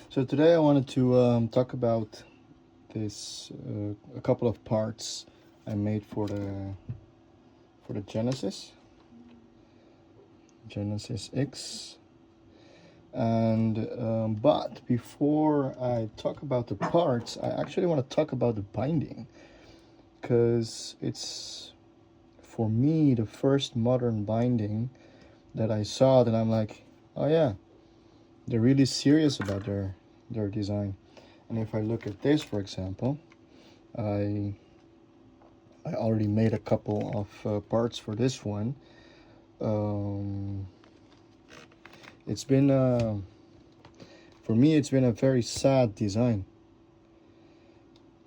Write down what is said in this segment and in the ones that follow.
So today I wanted to talk about this a couple of parts I made for the Genesis X, and but before I talk about the parts, I actually want to talk about the binding, because it's, for me, the first modern binding that I saw that I'm like, oh yeah, they're really serious about their design. And if I look at this, for example, I already made a couple of parts for this one. It's been for me, it's been a very sad design.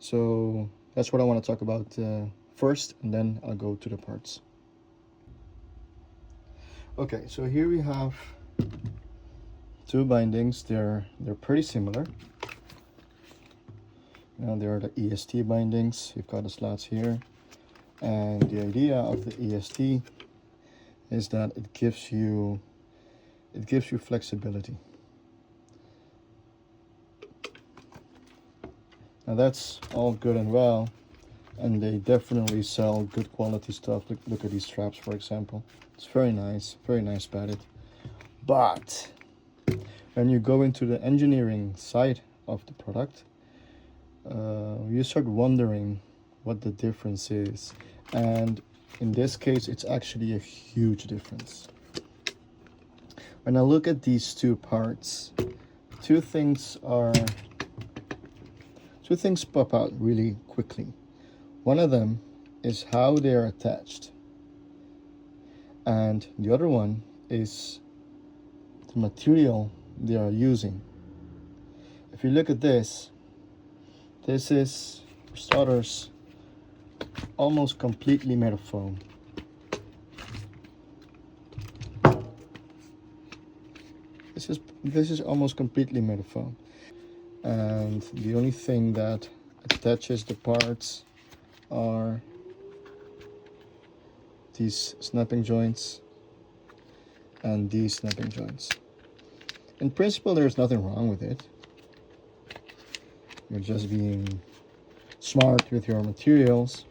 So that's what I want to talk about first, and then I'll go to the parts. Okay, so here we have two bindings. They're pretty similar. Now there are the EST bindings. You've got the slots here, and the idea of the EST is that it gives you flexibility. Now that's all good and well, and they definitely sell good quality stuff. Look at these straps, for example. It's very nice padded. But when you go into the engineering side of the product, you start wondering what the difference is. And in this case, it's actually a huge difference. When I look at these two parts, two things pop out really quickly. One of them is how they are attached, and the other one is the material they are using. If you look at this is, for starters, almost completely made of foam. This is almost completely made of foam, and the only thing that attaches the parts are these snapping joints and these snapping joints. In principle, there's nothing wrong with it. You're just being smart with your materials.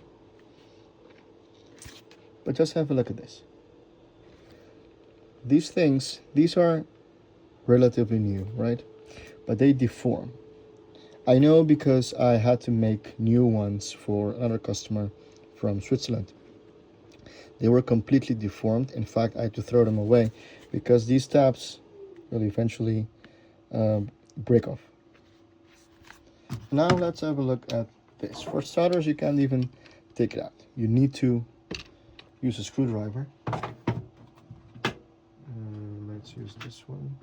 But just have a look at this. These are relatively new, right? But they deform. I know, because I had to make new ones for another customer from Switzerland. They were completely deformed. In fact, I had to throw them away because these tabs will eventually break off. Now let's have a look at this. For starters, you can't even take it out. You need to use a screwdriver. Let's use this one.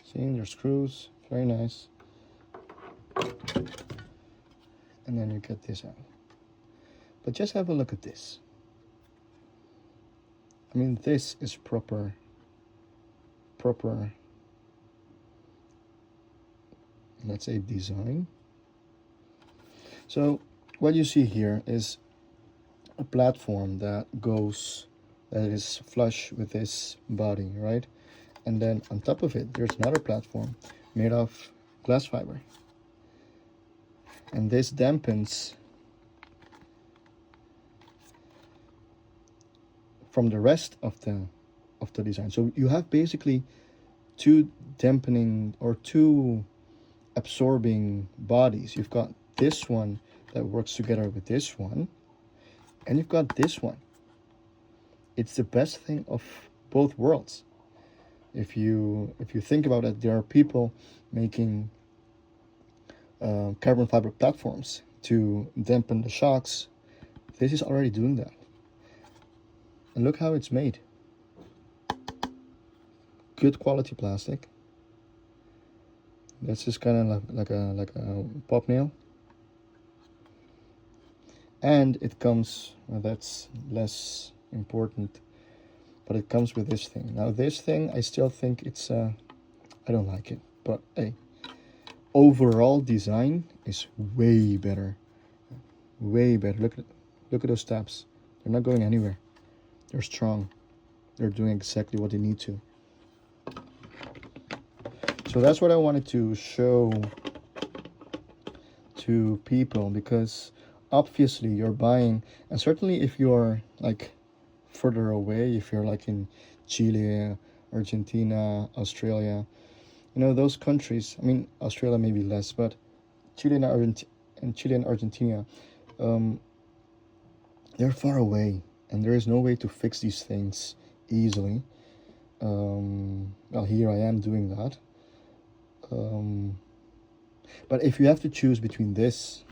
See, there's screws, very nice. And then you get this out. But just have a look at this. I mean, this is proper, let's say, design. So what you see here is a platform that is flush with this body, right? And then on top of it, there's another platform made of glass fiber. And this dampens from the rest of the design. So you have basically two dampening or two absorbing bodies. You've got this one that works together with this one, and you've got this one. It's the best thing of both worlds. If you think about it, there are people making carbon fiber platforms to dampen the shocks. This is already doing that. And look how it's made. Good quality plastic. That's just kind of like a pop nail. And it comes, well, that's less important, but it comes with this thing. Now this thing, I still think it's I don't like it, but hey, overall design is way better. Way better. Look at those tabs. They're not going anywhere. They're strong. They're doing exactly what they need to. So that's what I wanted to show to people, because obviously you're buying, and certainly if you're like further away, if you're like in Chile, Argentina, Australia, you know, those countries, I mean, Australia maybe less, but Chile and Argentina, um, they're far away, and there is no way to fix these things easily. Well, here I am doing that. But if you have to choose between this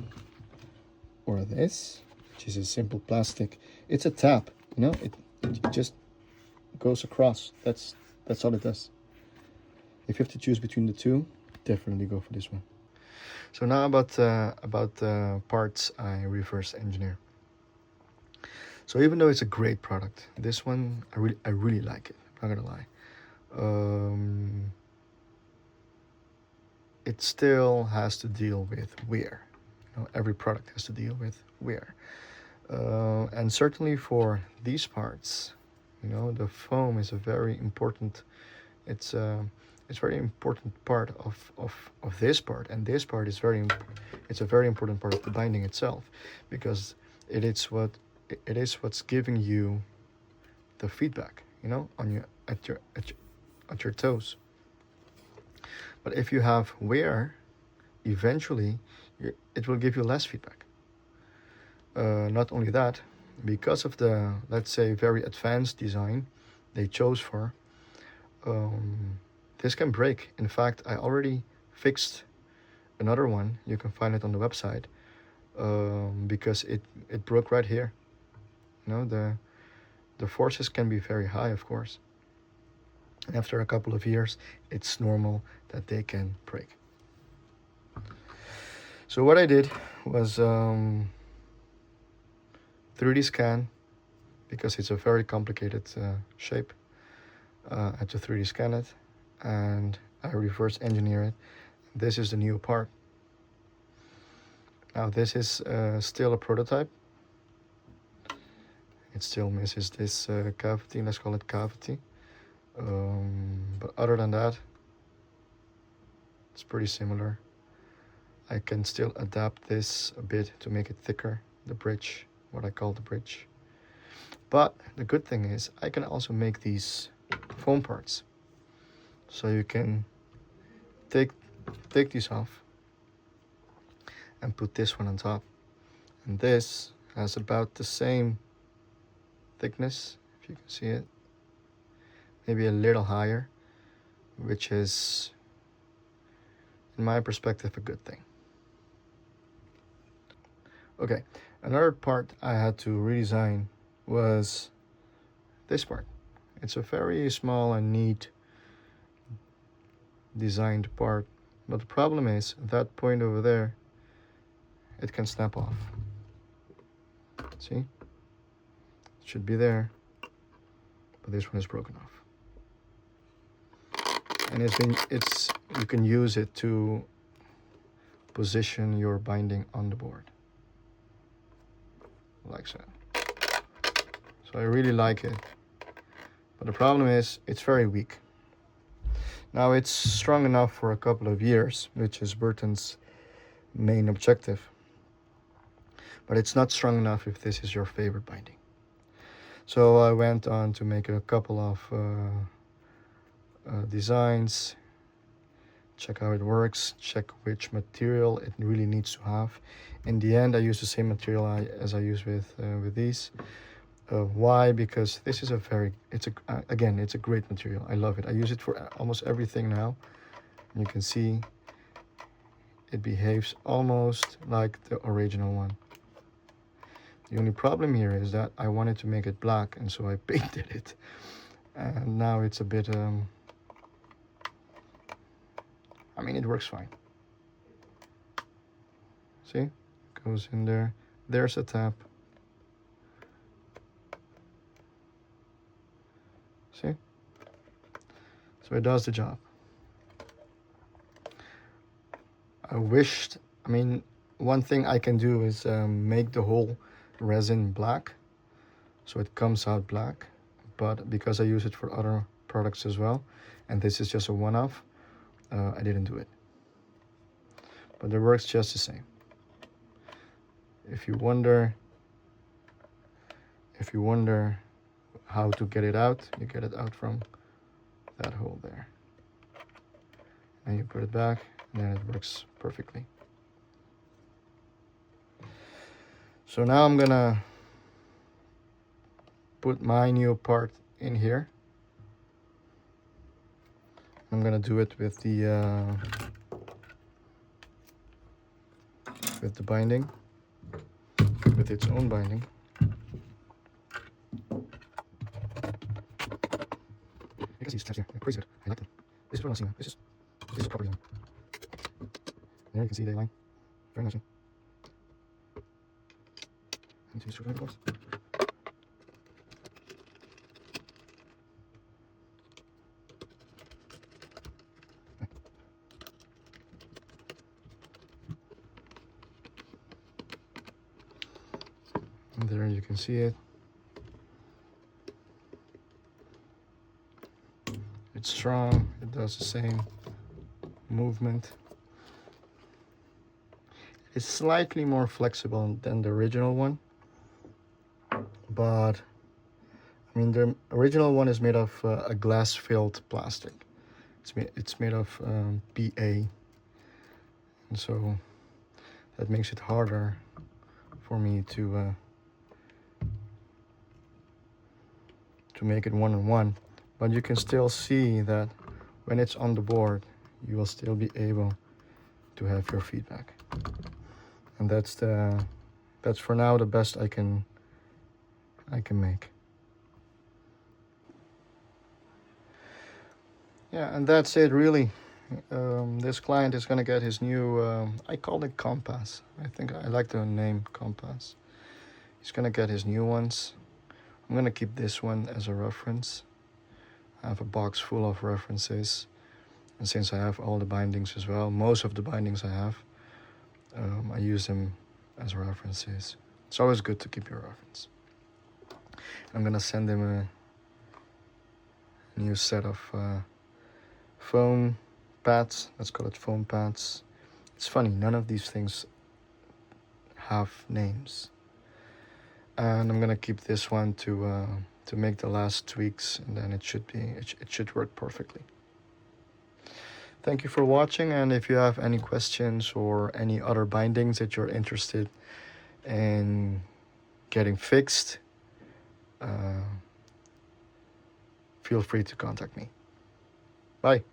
or this, which is a simple plastic, it's a tap, you know, it just goes across. That's all it does. If you have to choose between the two, definitely go for this one. So now about parts I reverse engineer. So even though it's a great product, this one I really like it. I'm not gonna lie. It still has to deal with wear. You know, every product has to deal with wear. And certainly for these parts, you know, the foam is a very important. It's very important part of this part, and this part is it's a very important part of the binding itself, because it is what's giving you the feedback, you know, on your at your toes. But if you have wear, eventually it will give you less feedback. Not only that, because of the, let's say, very advanced design they chose for, this can break. In fact, I already fixed another one. You can find it on the website, because it broke right here. You know, the forces can be very high, of course. After a couple of years, it's normal that they can break. So what I did was 3D scan, because it's a very complicated shape. I had to 3D scan it, and I reverse engineer it. This is the new part. Now this is still a prototype. It still misses this cavity, let's call it cavity. But other than that, it's pretty similar. I can still adapt this a bit to make it thicker, the bridge, what I call the bridge. But the good thing is I can also make these foam parts. So you can take these off and put this one on top. And this has about the same thickness, if you can see it. Maybe a little higher, which is, in my perspective, a good thing. Okay, another part I had to redesign was this part. It's a very small and neat designed part, but the problem is that point over there, it can snap off. See? It should be there, but this one is broken off. And you can use it to position your binding on the board, like so. So I really like it, but the problem is it's very weak. Now it's strong enough for a couple of years, which is Burton's main objective, but it's not strong enough if this is your favorite binding. So I went on to make a couple of designs, check how it works, check which material it really needs to have. In the end, I use the same material as I use with these. Why? Because this is it's a great material. I love it. I use it for almost everything now. And you can see it behaves almost like the original one. The only problem here is that I wanted to make it black, and so I painted it. And now it's a bit, I mean, it works fine. See? Goes in there. There's a tap. See? So it does the job. I mean, one thing I can do is make the whole resin black, so it comes out black. But because I use it for other products as well, and this is just a one-off, I didn't do it. But it works just the same. If you wonder how to get it out, you get it out from that hole there. And you put it back, and then it works perfectly. So now I'm gonna put my new part in here. I'm gonna do it with the binding, with its own binding. You can see it's here. Crazy good. I like them. This is what I'm seeing. This is a proper design. There you can see the line. Very nice. And two screwdriver bolts. And there you can see it. It's strong. It does the same movement. It's slightly more flexible than the original one, but I mean the original one is made of a glass-filled plastic. It's made of PA, and so that makes it harder for me to make it one-on-one. But you can still see that when it's on the board, you will still be able to have your feedback. And that's for now the best I can make. Yeah, and that's it really. This client is gonna get his new, I called it Compass. I think I like the name Compass. He's gonna get his new ones. I'm gonna keep this one as a reference. I have a box full of references, and since I have all the bindings as well, most of the bindings I have, I use them as references. It's always good to keep your reference. I'm gonna send him a new set of foam pads. Let's call it foam pads. It's funny, none of these things have names. And I'm gonna keep this one to make the last tweaks, and then it should work perfectly. Thank you for watching, and if you have any questions or any other bindings that you're interested in getting fixed, feel free to contact me. Bye.